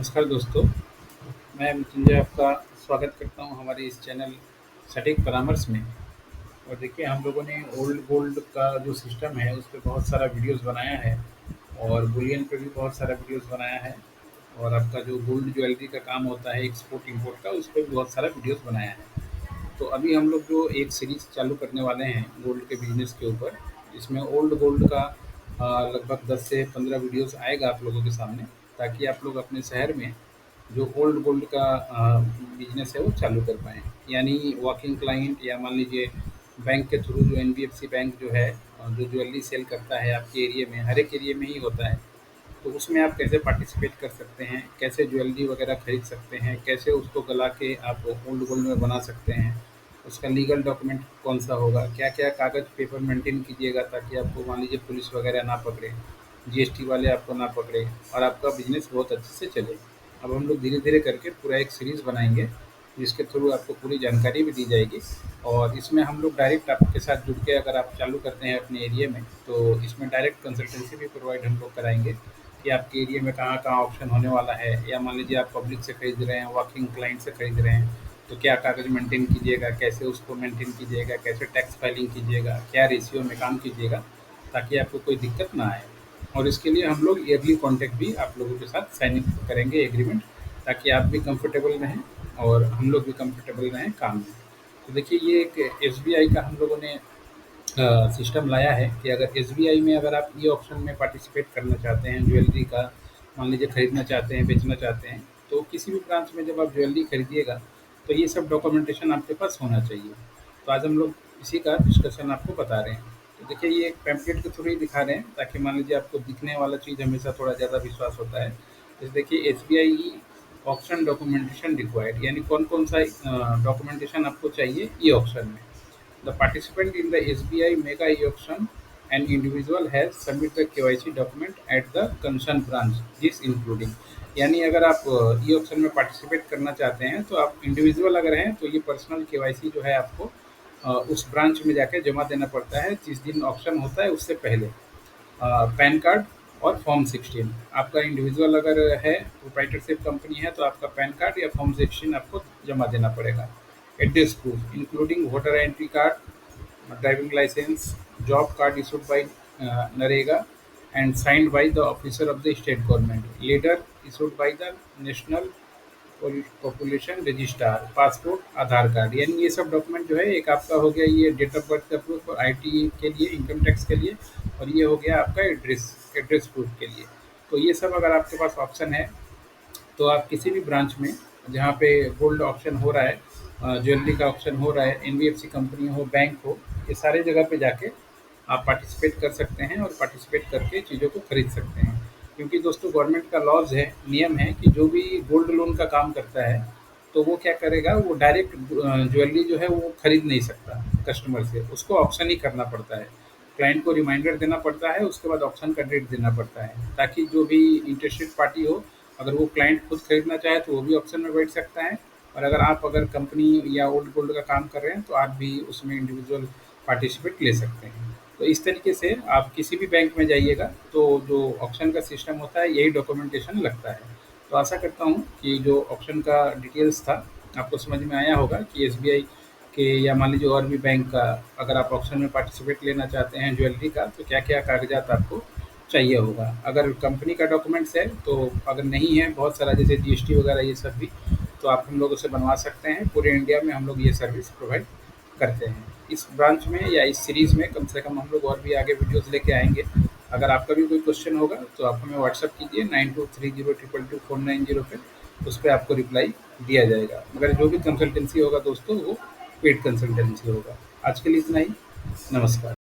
नमस्कार दोस्तों, मैं मृत्युंजय आपका स्वागत करता हूं हमारे इस चैनल सटीक परामर्श में। और देखिए हम लोगों ने ओल्ड गोल्ड का जो सिस्टम है उस पे बहुत सारा वीडियोस बनाया है और बुलियन पे भी बहुत सारा वीडियोस बनाया है। और आपका जो गोल्ड ज्वेलरी का काम होता है एक्सपोर्ट इंपोर्ट का उस पे भी बहुत सारा वीडियोस बनाया है। तो अभी हम लोग जो एक सीरीज़ चालू करने वाले हैं गोल्ड के बिज़नेस के ऊपर, इसमें ओल्ड गोल्ड का लगभग 10 से 15 वीडियोज़ आएगा आप लोगों के सामने, ताकि आप लोग अपने शहर में जो ओल्ड गोल्ड का बिज़नेस है वो चालू कर पाएँ। यानी वॉकिंग क्लाइंट या मान लीजिए बैंक के थ्रू जो एनबीएफसी बैंक जो है जो ज्वेलरी सेल करता है आपके एरिया में, हर एक एरिया में ही होता है। तो उसमें आप कैसे पार्टिसिपेट कर सकते हैं, कैसे ज्वेलरी वगैरह खरीद सकते हैं, कैसे उसको गला के आप ओल्ड गोल्ड में बना सकते हैं, उसका लीगल डॉक्यूमेंट कौन-सा होगा, क्या-क्या कागज़ पेपर मेंटेन कीजिएगा ताकि आपको मान लीजिए पुलिस वगैरह ना पकड़े, जीएसटी वाले आपको ना पकड़े और आपका बिज़नेस बहुत अच्छे से चले। अब हम लोग धीरे-धीरे करके पूरा एक सीरीज़ बनाएँगे, जिसके थ्रू आपको पूरी जानकारी भी दी जाएगी। और इसमें हम लोग डायरेक्ट आपके साथ जुड़ के अगर आप चालू करते हैं अपने एरिया में, तो इसमें डायरेक्ट कंसल्टेंसी भी प्रोवाइड हम लोग कराएँगे कि आपके एरिया में कहाँ-कहाँ ऑप्शन होने वाला है। या मान लीजिए आप पब्लिक से खरीद रहे हैं, वॉकिंग क्लाइंट से खरीद रहे हैं, तो क्या कागज़ मेंटेन कीजिएगा, कैसे उसको मेंटेन कीजिएगा, कैसे टैक्स फाइलिंग कीजिएगा, क्या रेशियो में काम कीजिएगा, ताकि आपको कोई दिक्कत ना आए। और इसके लिए हम लोग ईयरली कॉन्ट्रैक्ट भी आप लोगों के साथ साइन अप करेंगे एग्रीमेंट, ताकि आप भी कंफर्टेबल रहें और हम लोग भी कंफर्टेबल रहें काम में। तो देखिए ये एक एसबीआई का हम लोगों ने सिस्टम लाया है कि अगर एसबीआई में अगर आप ई ऑक्शन में पार्टिसिपेट करना चाहते हैं, ज्वेलरी का मान लीजिए खरीदना चाहते हैं, बेचना चाहते हैं, तो किसी भी ब्रांच में जब आप ज्वेलरी खरीदिएगा, तो ये सब डॉक्यूमेंटेशन आपके पास होना चाहिए। तो आज हम लोग इसी का डिस्कशन आपको बता रहे हैं। तो देखिए ये एक पैम्पलेट के थ्रू ही दिखा रहे हैं, ताकि मान लीजिए आपको दिखने वाला चीज़ हमेशा थोड़ा ज़्यादा विश्वास होता है। जैसे देखिए एसबीआई ऑक्शन डॉक्यूमेंटेशन रिक्वायर्ड, यानी कौन-कौन सा डॉक्यूमेंटेशन आपको चाहिए ई ऑक्शन में। The participant in the SBI Mega E-auction, an individual has submit the KYC document at the concerned branch. This including, यानी अगर आप ई ऑक्शन में पार्टिसिपेट करना चाहते हैं तो आप इंडिविजुअल अगर हैं तो ये पर्सनल केवाईसी जो है आपको उस ब्रांच में जाके जमा देना पड़ता है जिस दिन ऑक्शन होता है उससे पहले। पैन कार्ड और फॉर्म 16, आपका इंडिविजुअल अगर है, प्रोप्राइटरशिप कंपनी है, तो आपका पैन कार्ड या फॉर्म 16 आपको जमा देना पड़ेगा। Address proof including voter identity card, driving licence, job card issued by NREGA and signed by the officer of the state government, letter issued by the national population registrar, passport, Aadhaar card. यानी ये सब document जो है, एक आपका हो गया ये डेट ऑफ बर्थ का प्रूफ आईटी के लिए, इनकम टैक्स के लिए, और ये हो गया आपका एड्रेस प्रूफ के लिए। तो ये सब अगर आपके पास ऑप्शन है तो आप किसी भी ब्रांच में जहाँ पे गोल्ड ऑप्शन हो रहा है, ज्वेलरी का ऑप्शन हो रहा है, एनबीएफसी कंपनी हो, बैंक हो, ये सारे जगह पे जाके आप पार्टिसिपेट कर सकते हैं और पार्टिसिपेट करके चीज़ों को खरीद सकते हैं। क्योंकि दोस्तों गवर्नमेंट का लॉज है, नियम है कि जो भी गोल्ड लोन का काम करता है तो वो क्या करेगा, वो डायरेक्ट ज्वेलरी जो है वो खरीद नहीं सकता कस्टमर से, उसको ऑप्शन ही करना पड़ता है। क्लाइंट को रिमाइंडर देना पड़ता है, उसके बाद ऑप्शन का डेट देना पड़ता है, ताकि जो भी इंटरेस्टेड पार्टी हो, अगर वो क्लाइंट खुद खरीदना चाहे तो वो भी ऑप्शन में बैठ सकता है। और अगर कंपनी या ओल्ड गोल्ड का काम कर रहे हैं तो आप भी उसमें इंडिविजुअल पार्टिसिपेट ले सकते हैं। तो इस तरीके से आप किसी भी बैंक में जाइएगा तो जो ऑप्शन का सिस्टम होता है यही डॉक्यूमेंटेशन लगता है। तो आशा करता हूँ कि जो ऑप्शन का डिटेल्स था आपको समझ में आया होगा कि एसबीआई के या मान लीजिए और भी बैंक का अगर आप ऑप्शन में पार्टिसिपेट लेना चाहते हैं ज्वेलरी का, तो क्या-क्या कागज़ात आपको चाहिए होगा। अगर कंपनी का डॉक्यूमेंट्स है तो अगर नहीं है बहुत सारा, जैसे जीएसटी वगैरह ये सब भी, तो आप हम लोगों से बनवा सकते हैं। पूरे इंडिया में हम लोग ये सर्विस प्रोवाइड करते हैं। इस ब्रांच में या इस सीरीज़ में कम से कम हम लोग और भी आगे वीडियोज़ लेके आएँगे। अगर आपका भी कोई क्वेश्चन होगा तो आप हमें व्हाट्सएप कीजिए 92302249 पे, उस पे आपको रिप्लाई दिया जाएगा। मगर जो भी कंसल्टेंसी होगा दोस्तों वो पेड कंसल्टेंसी होगा। आज के लिए इतना ही। नमस्कार।